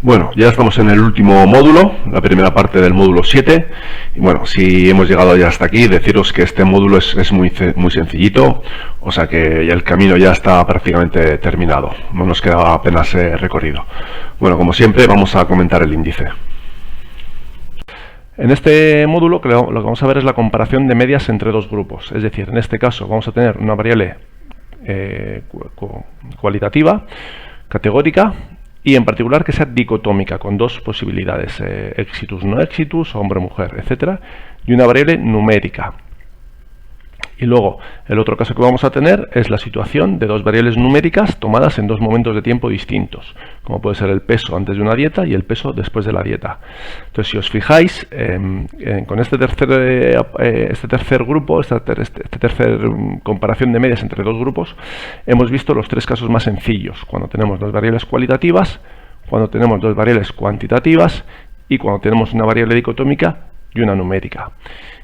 Bueno, ya estamos en el último módulo, la primera parte del módulo 7. Y bueno, si hemos llegado ya hasta aquí, deciros que este módulo es muy sencillito, o sea que ya el camino ya está prácticamente terminado, no nos queda apenas recorrido. Bueno, como siempre, vamos a comentar el índice. En este módulo lo que vamos a ver es la comparación de medias entre dos grupos, es decir, en este caso vamos a tener una variable cualitativa, categórica, y en particular que sea dicotómica, con dos posibilidades, exitus, no exitus, hombre, mujer, etcétera, y una variable numérica. Y luego, el otro caso que vamos a tener es la situación de dos variables numéricas tomadas en dos momentos de tiempo distintos, como puede ser el peso antes de una dieta y el peso después de la dieta. Entonces, si os fijáis, con esta tercer grupo, esta tercera comparación de medias entre dos grupos, hemos visto los tres casos más sencillos, cuando tenemos dos variables cualitativas, cuando tenemos dos variables cuantitativas y cuando tenemos una variable dicotómica y una numérica.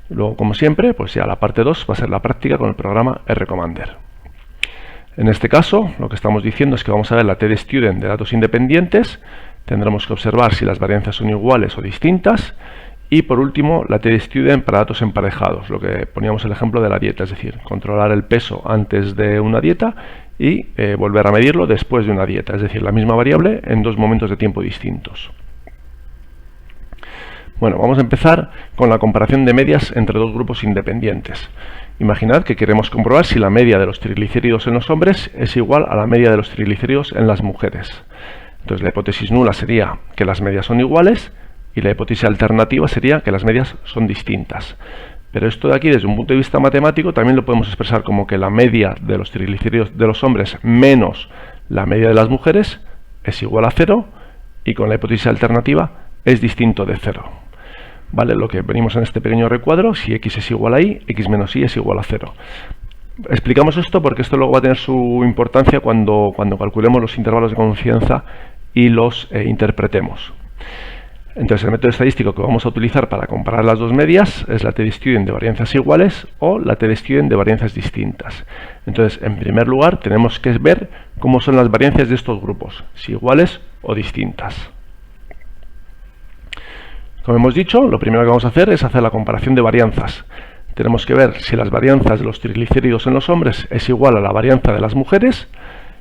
Luego, como siempre, pues ya la parte 2 va a ser la práctica con el programa RCommander. En este caso, lo que estamos diciendo es que vamos a ver la TD-Student de datos independientes, tendremos que observar si las varianzas son iguales o distintas, y por último, la TD-Student para datos emparejados, lo que poníamos el ejemplo de la dieta, es decir, controlar el peso antes de una dieta y volver a medirlo después de una dieta, es decir, la misma variable en dos momentos de tiempo distintos. Bueno, vamos a empezar con la comparación de medias entre dos grupos independientes. Imaginad que queremos comprobar si la media de los triglicéridos en los hombres es igual a la media de los triglicéridos en las mujeres. Entonces la hipótesis nula sería que las medias son iguales y la hipótesis alternativa sería que las medias son distintas. Pero esto de aquí, desde un punto de vista matemático, también lo podemos expresar como que la media de los triglicéridos de los hombres menos la media de las mujeres es igual a 0 y con la hipótesis alternativa es distinto de 0. ¿Vale? Lo que venimos en este pequeño recuadro, si x es igual a y, x menos y es igual a 0. Explicamos esto porque esto luego va a tener su importancia cuando calculemos los intervalos de confianza y los interpretemos. Entonces el método estadístico que vamos a utilizar para comparar las dos medias es la TD-Student de varianzas iguales o la TD-Student de varianzas distintas. Entonces, en primer lugar, tenemos que ver cómo son las varianzas de estos grupos, si iguales o distintas. Como hemos dicho, lo primero que vamos a hacer es hacer la comparación de varianzas. Tenemos que ver si las varianzas de los triglicéridos en los hombres es igual a la varianza de las mujeres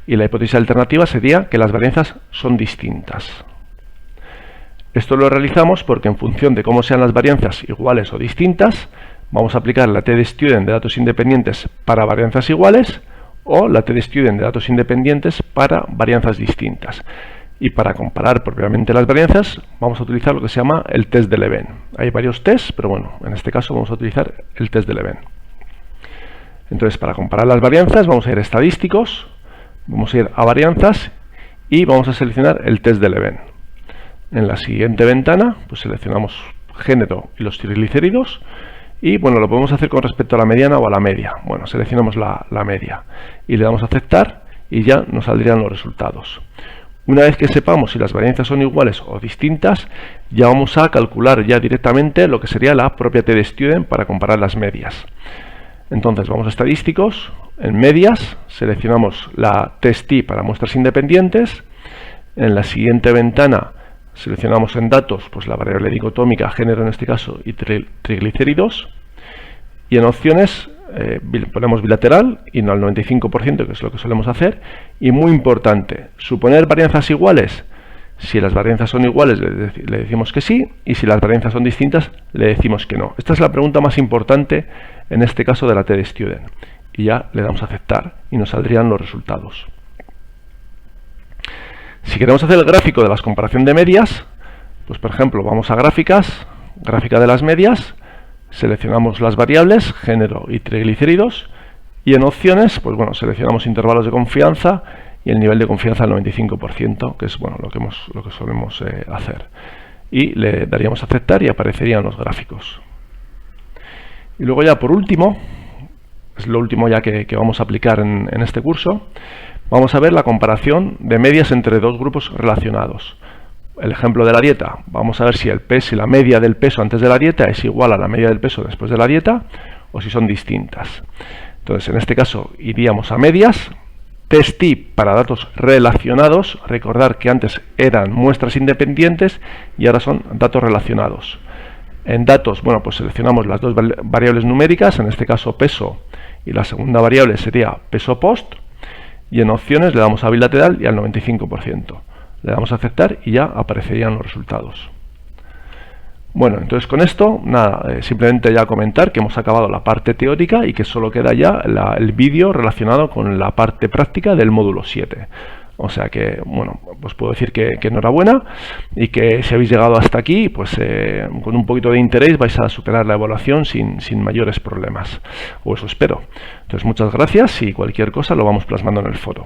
y la hipótesis alternativa sería que las varianzas son distintas. Esto lo realizamos porque en función de cómo sean las varianzas iguales o distintas, vamos a aplicar la TD-Student de datos independientes para varianzas iguales o la TD-Student de datos independientes para varianzas distintas. Y para comparar propiamente las varianzas, vamos a utilizar lo que se llama el test de Leven. Hay varios tests, pero bueno, en este caso vamos a utilizar el test de Leven. Entonces, para comparar las varianzas, vamos a ir a estadísticos, vamos a ir a varianzas y vamos a seleccionar el test de Leven. En la siguiente ventana, pues seleccionamos género y los triglicéridos. Y bueno, lo podemos hacer con respecto a la mediana o a la media. Bueno, seleccionamos la media y le damos a aceptar y ya nos saldrían los resultados. Una vez que sepamos si las varianzas son iguales o distintas, ya vamos a calcular ya directamente lo que sería la propia TD-Student para comparar las medias. Entonces vamos a estadísticos, en medias seleccionamos la test-T para muestras independientes, en la siguiente ventana seleccionamos en datos pues la variable dicotómica, género en este caso, y triglicéridos, y en opciones ponemos bilateral y no al 95%, que es lo que solemos hacer, y muy importante, suponer varianzas iguales. Si las varianzas son iguales le decimos que sí, y si las varianzas son distintas le decimos que no. Esta es la pregunta más importante en este caso de la TD-Student, y ya le damos a aceptar y nos saldrían los resultados. Si queremos hacer el gráfico de la comparación de medias, pues por ejemplo vamos a gráficas, gráfica de las medias, seleccionamos las variables, género y triglicéridos, y en opciones, pues bueno, seleccionamos intervalos de confianza y el nivel de confianza al 95%, que es bueno lo que solemos hacer. Y le daríamos a aceptar y aparecerían los gráficos. Y luego ya por último, es lo último ya que vamos a aplicar en este curso, vamos a ver la comparación de medias entre dos grupos relacionados. El ejemplo de la dieta, vamos a ver si la media del peso antes de la dieta es igual a la media del peso después de la dieta o si son distintas. Entonces, en este caso iríamos a medias, TestIP para datos relacionados. Recordar que antes eran muestras independientes y ahora son datos relacionados. En datos, bueno, pues seleccionamos las dos variables numéricas, en este caso peso, y la segunda variable sería peso post, y en opciones le damos a bilateral y al 95%. Le damos a aceptar y ya aparecerían los resultados. Bueno, entonces con esto, nada, simplemente ya comentar que hemos acabado la parte teórica y que solo queda ya el vídeo relacionado con la parte práctica del módulo 7. O sea que, bueno, pues puedo decir que enhorabuena, y que si habéis llegado hasta aquí, pues con un poquito de interés vais a superar la evaluación sin mayores problemas. O eso espero. Entonces muchas gracias, y cualquier cosa lo vamos plasmando en el foro.